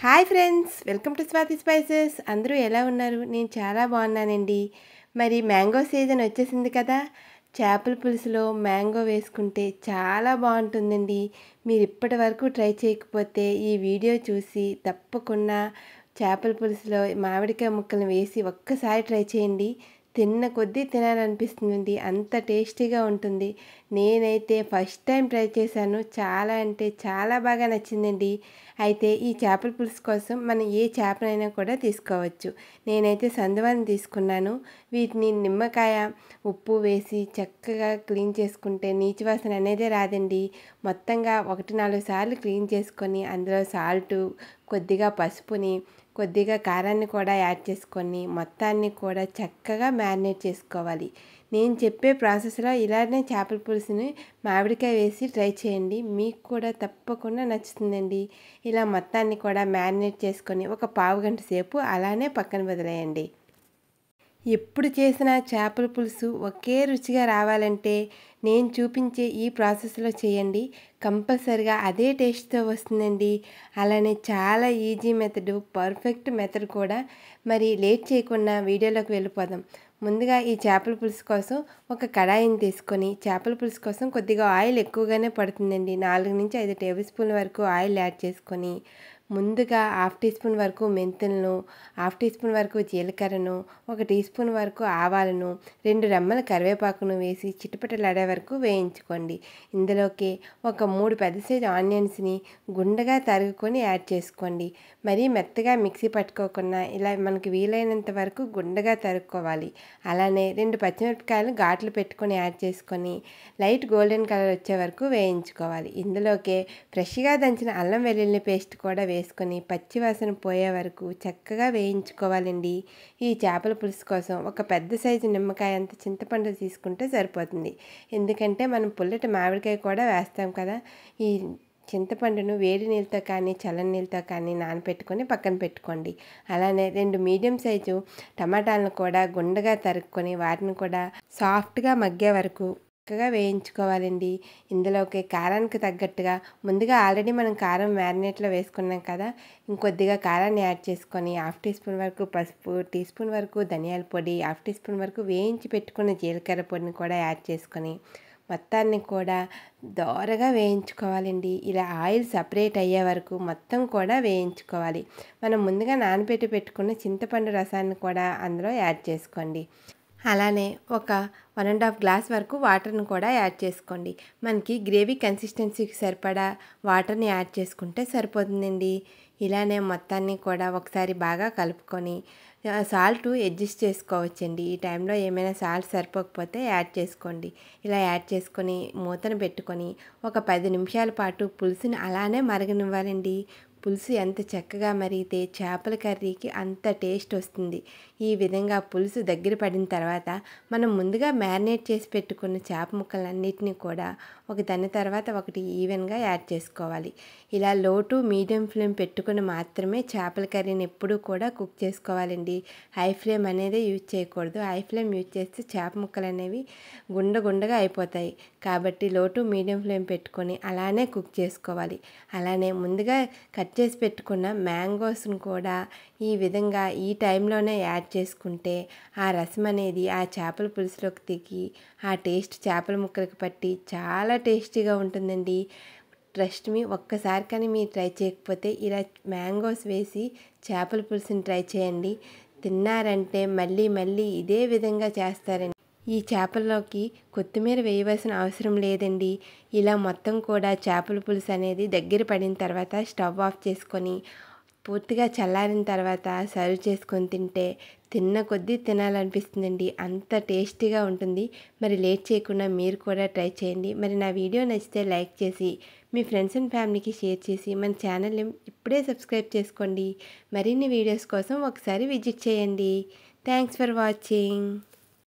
Hi friends, welcome to Swathi spices. అందరూ ఎలా ఉన్నారు? నేను చాలా బాగున్నానండి. మరి మ్యాంగో సీజన్ వచ్చేసింది కదా. చేపల పులుసులో మ్యాంగో వేసుకుంటే చాలా బాగుంటుందండి. మీరు ఇప్పటి వరకు ట్రై చేయకపోతే ఈ వీడియో చూసి తప్పకుండా చేపల పులుసులో మామిడికాయ ముక్కలను వేసి ఒక్కసారి ట్రై చేయండి. తిన్న కొద్దీ తినాలనిపిస్తుందండి, అంత టేస్టీగా ఉంటుంది. నేనైతే ఫస్ట్ టైం ట్రై చేశాను, చాలా అంటే చాలా బాగా నచ్చిందండి. అయితే ఈ చేపల పులుసు కోసం మనం ఏ చేపనైనా కూడా తీసుకోవచ్చు. నేనైతే సందువాన్ని తీసుకున్నాను. వీటిని నిమ్మకాయ ఉప్పు వేసి చక్కగా క్లీన్ చేసుకుంటే నీచు వాసన అనేదే రాదండి. మొత్తంగా 1-4 సార్లు క్లీన్ చేసుకొని అందులో సాల్టు, కొద్దిగా పసుపుని, కొద్దిగా కారాన్ని కూడా యాడ్ చేసుకొని మొత్తాన్ని కూడా చక్కగా మ్యారినేట్ చేసుకోవాలి. నేను చెప్పే ప్రాసెస్లో ఇలానే చేపల పులుసుని మామిడికాయ వేసి ట్రై చేయండి, మీకు కూడా తప్పకుండా నచ్చుతుందండి. ఇలా మొత్తాన్ని కూడా మ్యారినేట్ చేసుకొని ఒక పావుగంట సేపు అలానే పక్కన వదిలేయండి. ఎప్పుడు చేసిన చేపల పులుసు ఒకే రుచిగా రావాలంటే నేను చూపించే ఈ ప్రాసెస్లో చేయండి, కంపల్సరిగా అదే టేస్ట్తో వస్తుందండి. అలానే చాలా ఈజీ మెథడ్, పర్ఫెక్ట్ మెథడ్ కూడా. మరి లేట్ చేయకుండా వీడియోలోకి వెళ్ళిపోదాం. ముందుగా ఈ చేపల పులుసు కోసం ఒక కడాయిని తీసుకొని, చేపల పులుసు కోసం కొద్దిగా ఆయిల్ ఎక్కువగానే పడుతుందండి. 4-5 టేబుల్ స్పూన్ల వరకు ఆయిల్ యాడ్ చేసుకొని, ముందుగా 1/2 టీ స్పూన్ వరకు మెంతులను, 1/2 టీ స్పూన్ వరకు జీలకర్రను, 1 టీ స్పూన్ వరకు ఆవాలను, 2 రెమ్మల కరివేపాకును వేసి చిటపటలాడే వరకు వేయించుకోండి. ఇందులోకి ఒక 3 పెద్ద సైజు ఆనియన్స్ని గుండగా తరుగుకొని యాడ్ చేసుకోండి. మరీ మెత్తగా మిక్సీ పట్టుకోకుండా ఇలా మనకి వీలైనంత వరకు గుండగా తరుక్కోవాలి. అలానే 2 పచ్చిమిరపకాయలు ఘాట్లు పెట్టుకొని యాడ్ చేసుకొని లైట్ గోల్డెన్ కలర్ వచ్చే వరకు వేయించుకోవాలి. ఇందులోకే ఫ్రెష్గా దంచిన అల్లం వెల్లుల్లి పేస్ట్ కూడా వేసుకొని పచ్చివాసన పోయే వరకు చక్కగా వేయించుకోవాలండి. ఈ చేపల పులుసు కోసం ఒక పెద్ద సైజు నిమ్మకాయ అంత చింతపండు తీసుకుంటే సరిపోతుంది. ఎందుకంటే మనం పుల్లటి మామిడికాయ కూడా వేస్తాం కదా. ఈ చింతపండును వేడి నీళ్ళతో కానీ చల్లని నీళ్ళతో కానీ నానబెట్టుకొని పక్కన పెట్టుకోండి. అలానే 2 మీడియం సైజు టమాటాలను కూడా గుండగా తరుక్కొని వాటిని కూడా సాఫ్ట్గా మగ్గే వరకు చక్కగా వేయించుకోవాలండి. ఇందులోకి కారానికి తగ్గట్టుగా ముందుగా ఆల్రెడీ మనం కారం మ్యారినేట్లో వేసుకున్నాం కదా, ఇంకొద్దిగా కారాన్ని యాడ్ చేసుకొని 1/2 టీ స్పూన్ వరకు పసుపు, టీ స్పూన్ వరకు ధనియాల పొడి, 1/2 టీ స్పూన్ వరకు వేయించి పెట్టుకున్న జీలకర్ర పొడిని కూడా యాడ్ చేసుకొని మొత్తాన్ని కూడా దోరగా వేయించుకోవాలండి. ఇలా ఆయిల్ సపరేట్ అయ్యే వరకు మొత్తం కూడా వేయించుకోవాలి. మనం ముందుగా నానబెట్టి పెట్టుకున్న చింతపండు రసాన్ని కూడా అందులో యాడ్ చేసుకోండి. అలానే ఒక 1.5 గ్లాస్ వరకు వాటర్ని కూడా యాడ్ చేసుకోండి. మనకి గ్రేవీ కన్సిస్టెన్సీకి సరిపడా వాటర్ని యాడ్ చేసుకుంటే సరిపోతుందండి. ఇలానే మొత్తాన్ని కూడా ఒకసారి బాగా కలుపుకొని సాల్ట్ అడ్జస్ట్ చేసుకోవచ్చండి. ఈ టైంలో ఏమైనా సాల్ట్ సరిపోకపోతే యాడ్ చేసుకోండి. ఇలా యాడ్ చేసుకొని మూతను పెట్టుకొని ఒక 10 నిమిషాల పాటు పులుసుని అలానే మరగనివ్వాలండి. పులుసు ఎంత చక్కగా మరిగితే చేపల కర్రీకి అంత టేస్ట్ వస్తుంది. ఈ విధంగా పులుసు దగ్గర పడిన తర్వాత మనం ముందుగా మ్యారినేట్ చేసి పెట్టుకున్న చేప ముక్కలన్నిటినీ కూడా ఒకదాని తర్వాత ఒకటి ఈవెన్గా యాడ్ చేసుకోవాలి. ఇలా లో టు మీడియం ఫ్లేమ్ పెట్టుకుని మాత్రమే చేపల కర్రీని ఎప్పుడూ కూడా కుక్ చేసుకోవాలండి. హై ఫ్లేమ్ అనేది యూజ్ చేయకూడదు. హై ఫ్లేమ్ యూజ్ చేస్తే చేప ముక్కలు అనేవి గుండగా అయిపోతాయి. కాబట్టి లో టు మీడియం ఫ్లేమ్ పెట్టుకొని అలానే కుక్ చేసుకోవాలి. అలానే ముందుగా కట్ చేసి పెట్టుకున్న మ్యాంగోస్ను కూడా ఈ విధంగా ఈ టైంలోనే యాడ్ చేసుకుంటే ఆ రసం అనేది ఆ చేపల పులుసులోకి దిగి ఆ టేస్ట్ చేపల ముక్కలకు పట్టి చాలా టేస్టీగా ఉంటుందండి. ట్రస్ట్ మీ, ఒక్కసారి కానీ మీరు ట్రై చేయకపోతే ఇలా మ్యాంగోస్ వేసి చేపల పులుసుని ట్రై చేయండి. తిన్నారంటే మళ్ళీ మళ్ళీ ఇదే విధంగా చేస్తారండి. ఈ చేపల్లోకి కొత్తిమీర వేయవలసిన అవసరం లేదండి. ఇలా మొత్తం కూడా చేపల పులుసు అనేది దగ్గర పడిన తర్వాత స్టవ్ ఆఫ్ చేసుకొని పూర్తిగా చల్లారిన తర్వాత సర్వ్ చేసుకొని తింటే తిన్న కొద్దీ తినాలనిపిస్తుందండి, అంత టేస్టీగా ఉంటుంది. మరి లేట్ చేయకుండా మీరు కూడా ట్రై చేయండి. మరి నా వీడియో నచ్చితే లైక్ చేసి మీ ఫ్రెండ్స్ అండ్ ఫ్యామిలీకి షేర్ చేసి మన ఛానల్ని ఇప్పుడే సబ్స్క్రైబ్ చేసుకోండి. మరిన్ని వీడియోస్ కోసం ఒకసారి విజిట్ చేయండి. Thanks for watching.